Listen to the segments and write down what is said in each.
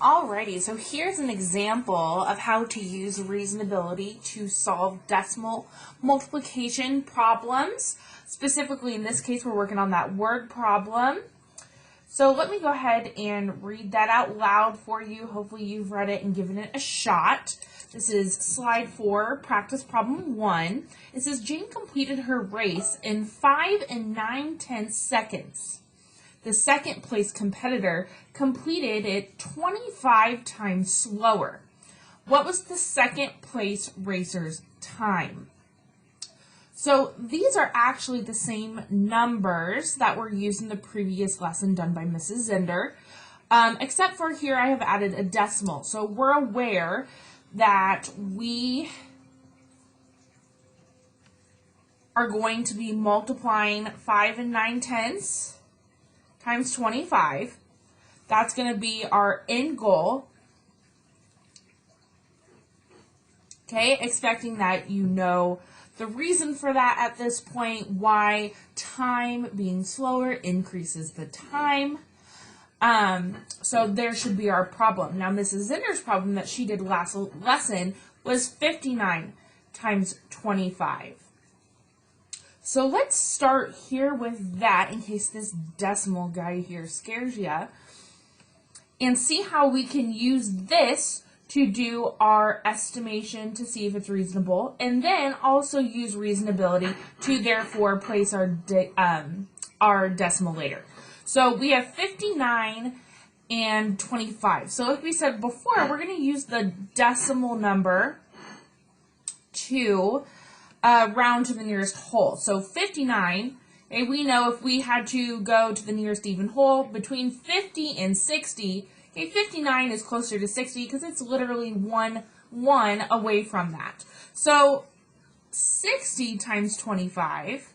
Alrighty, so here's an example of how to use reasonability to solve decimal multiplication problems. Specifically, in this case, we're working on that word problem. So let me go ahead and read that out loud for you. Hopefully you've read it and given it a shot. This is slide 4, practice problem 1. It says Jane completed her race in 5 9/10 seconds. The second place competitor completed it 25 times slower. What was the second place racer's time? So these are actually the same numbers that were used in the previous lesson done by Mrs. Zender, except for here I have added a decimal. So we're aware that we are going to be multiplying 5 9/10 times 25. That's going to be our end goal. Okay, expecting that you know the reason for that at this point, why time being slower increases the time. So there should be our problem. Now, Mrs. Zinner's problem that she did last lesson was 59 times 25. So let's start here with that in case this decimal guy here scares you, and see how we can use this to do our estimation to see if it's reasonable, and then also use reasonability to therefore place our decimal later. So we have 59 and 25. So like we said before, we're going to use the decimal number to round to the nearest whole. So 59, okay, we know if we had to go to the nearest even whole between 50 and 60, okay, 59 is closer to 60 because it's literally one away from that. So 60 times 25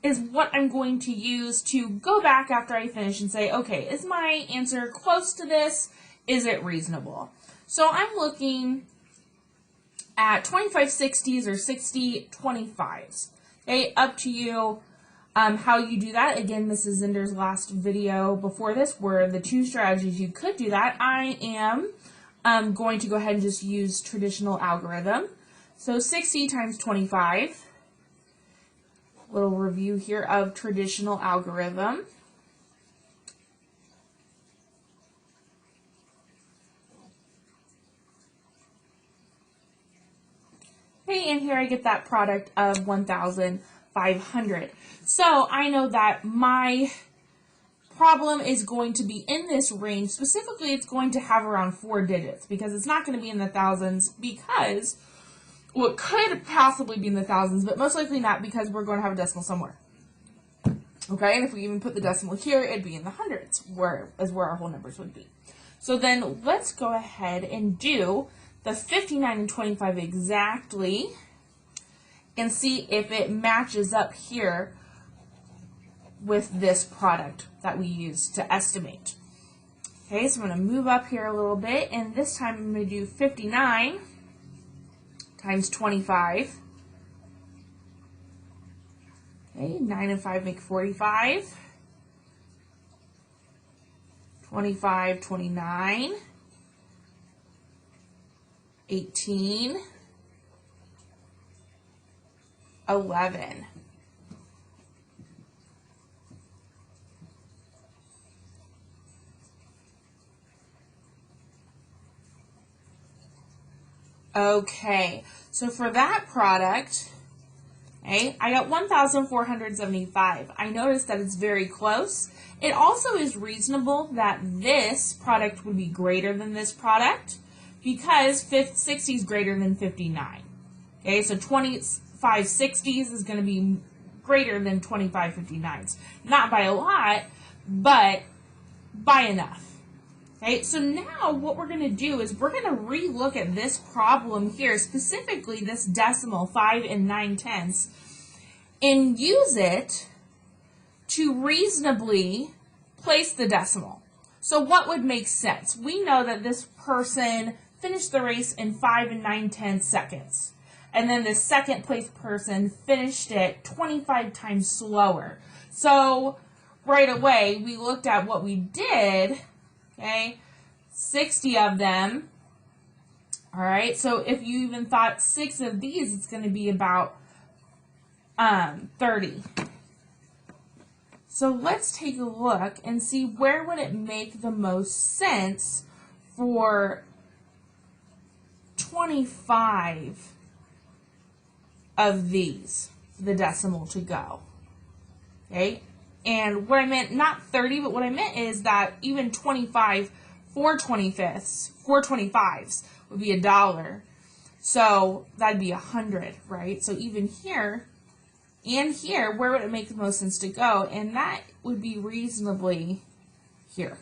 is what I'm going to use to go back after I finish and say, okay, is my answer close to this? Is it reasonable? So I'm looking at 25 60s or 60 25s. Okay, up to you how you do that. Again, Mrs. Zinder's last video before this were the two strategies you could do that. I am going to go ahead and just use traditional algorithm. So 60 times 25. Little review here of traditional algorithm. Okay, and here I get that product of 1,500. So I know that my problem is going to be in this range. Specifically, it's going to have around 4 digits because it's not going to be in the thousands because, well, it could possibly be in the thousands, but most likely not because we're going to have a decimal somewhere. Okay, and if we even put the decimal here, it'd be in the hundreds, where our whole numbers would be. So then let's go ahead and do the 59 and 25 exactly and see if it matches up here with this product that we use to estimate. Okay, so I'm going to move up here a little bit, and this time I'm going to do 59 times 25. Okay, 9 and 5 make 45. 25, 29. 18, 11. Okay, so for that product, okay, I got 1,475. I noticed that it's very close. It also is reasonable that this product would be greater than this product, because 60 is greater than 59. Okay, so 25 60s is going to be greater than 25 59s. Not by a lot, but by enough. Okay, so now what we're going to do is we're going to re-look at this problem here, specifically this decimal 5 9/10, and use it to reasonably place the decimal. So what would make sense? We know that this person finished the race in 5 9/10 seconds. And then the second place person finished it 25 times slower. So right away, we looked at what we did, okay? 60 of them. All right, so if you even thought 6 of these, it's going to be about 30. So let's take a look and see where would it make the most sense for 25 of these, the decimal to go. Okay, and what I meant, not 30, but what I meant is that even 25 4 25s would be $1. So that'd be 100, right? So even here and here, where would it make the most sense to go? And that would be reasonably here.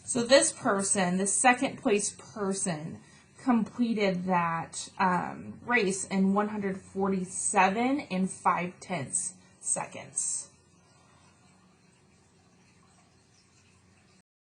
So this person, the second place person, completed that race in 147 and 5/10 seconds.